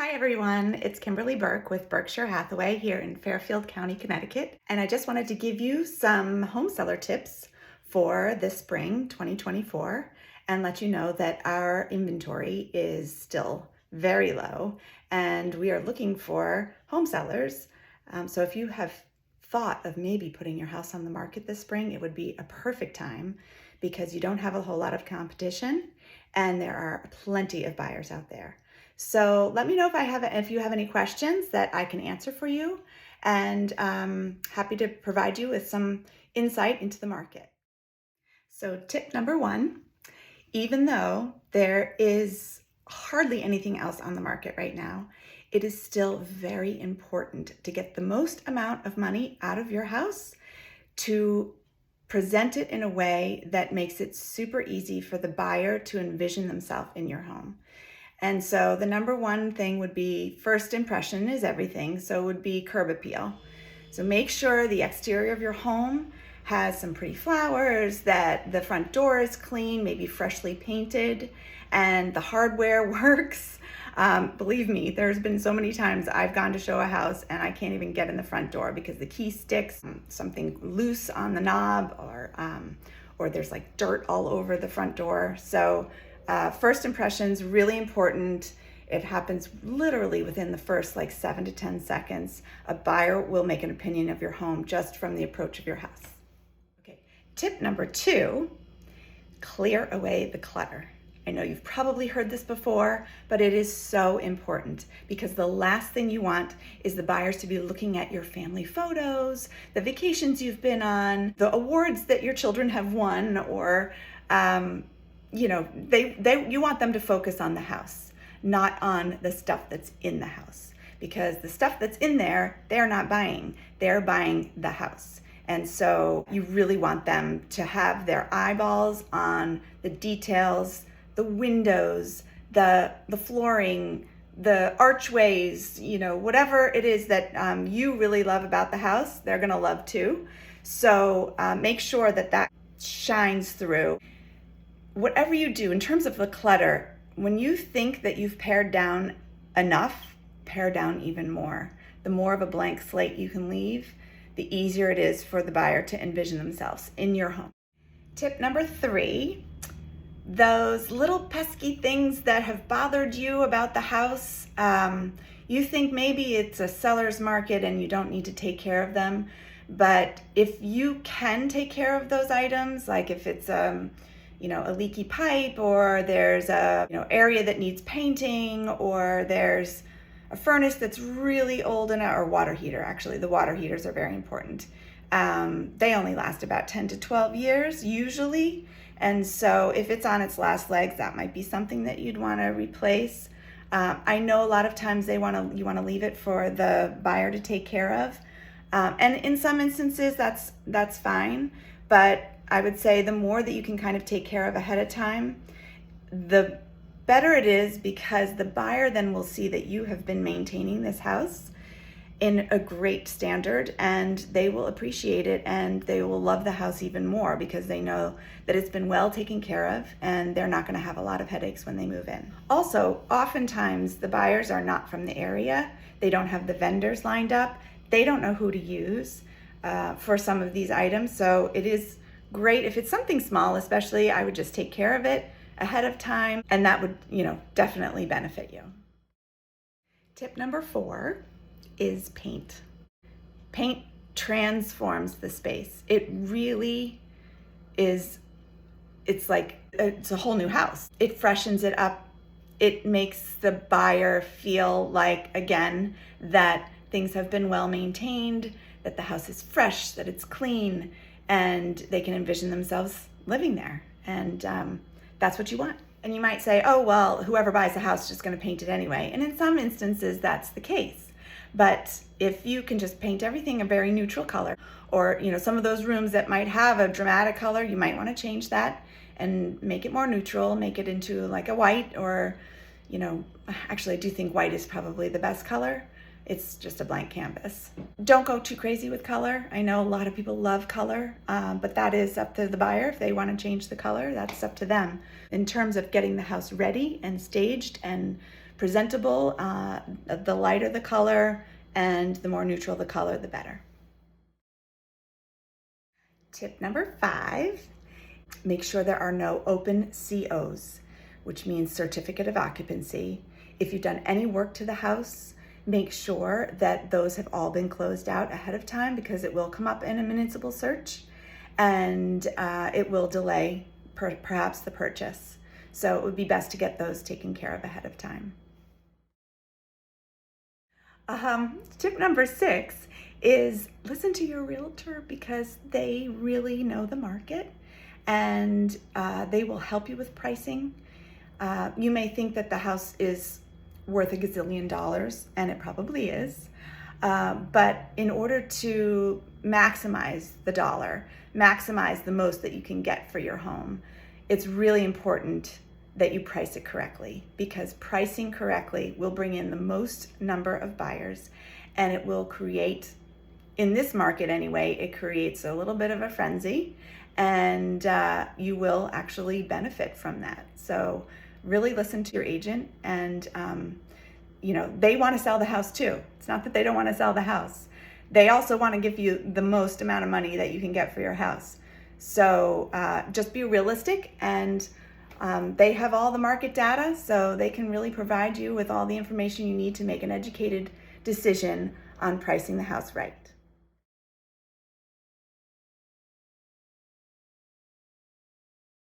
Hi everyone, it's Kimberly Burke with Berkshire Hathaway here in Fairfield County, Connecticut. And I just wanted to give you some home seller tips for this spring 2024 and let you know that our inventory is still very low and we are looking for home sellers. So if you have thought of maybe putting your house on the market this spring, it would be a perfect time because you don't have a whole lot of competition and there are plenty of buyers out there. So let me know if you have any questions that I can answer for you, and happy to provide you with some insight into the market. So tip number one, even though there is hardly anything else on the market right now, it is still very important to get the most amount of money out of your house, to present it in a way that makes it super easy for the buyer to envision themselves in your home. And so the number one thing would be, first impression is everything. So it would be curb appeal. So make sure the exterior of your home has some pretty flowers, that the front door is clean, maybe freshly painted, and the hardware works. Believe me, there's been so many times I've gone to show a house and I can't even get in the front door because the key sticks, something loose on the knob, or there's like dirt all over the front door. So first impressions, really important. It happens literally within the first 7 to 10 seconds. A buyer will make an opinion of your home just from the approach of your house. Okay, tip number two, clear away the clutter. I know you've probably heard this before, but it is so important because the last thing you want is the buyers to be looking at your family photos, the vacations you've been on, the awards that your children have won, or you want them to focus on the house, not on the stuff that's in the house, because the stuff that's in there, they're not buying, they're buying the house. And so you really want them to have their eyeballs on the details, the windows, the flooring, the archways, whatever it is that you really love about the house, they're gonna love too. So make sure that shines through. Whatever you do in terms of the clutter, when you think that you've pared down enough, pare down even more. The more of a blank slate you can leave, the easier it is for the buyer to envision themselves in your home. Tip number three, those little pesky things that have bothered you about the house, you think maybe it's a seller's market and you don't need to take care of them. But if you can take care of those items, like if it's a leaky pipe, or there's a area that needs painting, or there's a furnace that's really old or water heater. Actually, the water heaters are very important. They only last about 10 to 12 years usually. And so if it's on its last legs, that might be something that you'd want to replace. I know a lot of times you want to leave it for the buyer to take care of. And in some instances that's fine, but I would say the more that you can kind of take care of ahead of time, the better it is, because the buyer then will see that you have been maintaining this house in a great standard, and they will appreciate it, and they will love the house even more because they know that it's been well taken care of and they're not going to have a lot of headaches when they move in. Also, oftentimes the buyers are not from the area. They don't have the vendors lined up. They don't know who to use for some of these items. So it is great if it's something small, especially, I would just take care of it ahead of time, and that would, definitely benefit you. Tip number four is paint. Paint transforms the space. It really is. It's a whole new house. It freshens it up. It makes the buyer feel like, again, that things have been well maintained, that the house is fresh, that it's clean, and they can envision themselves living there. And that's what you want. And you might say, oh, well, whoever buys the house is just going to paint it anyway. And in some instances, that's the case. But if you can just paint everything a very neutral color, or some of those rooms that might have a dramatic color, you might want to change that and make it more neutral, make it into like a white, or actually I do think white is probably the best color. It's just a blank canvas. Don't go too crazy with color. I know a lot of people love color, but that is up to the buyer. If they want to change the color, that's up to them. In terms of getting the house ready and staged and presentable, the lighter the color and the more neutral the color, the better. Tip number 5, make sure there are no open COs, which means certificate of occupancy. If you've done any work to the house, make sure that those have all been closed out ahead of time, because it will come up in a municipal search and it will delay perhaps the purchase. So it would be best to get those taken care of ahead of time. Tip number 6 is listen to your realtor, because they really know the market and they will help you with pricing. You may think that the house is worth $1 gazillion, and it probably is. But in order to maximize the dollar, maximize the most that you can get for your home, it's really important that you price it correctly, because pricing correctly will bring in the most number of buyers, and it will create, in this market anyway, it creates a little bit of a frenzy, and you will actually benefit from that. So really listen to your agent, and they want to sell the house too. It's not that they don't want to sell the house. They also want to give you the most amount of money that you can get for your house. So just be realistic, and they have all the market data, so they can really provide you with all the information you need to make an educated decision on pricing the house right.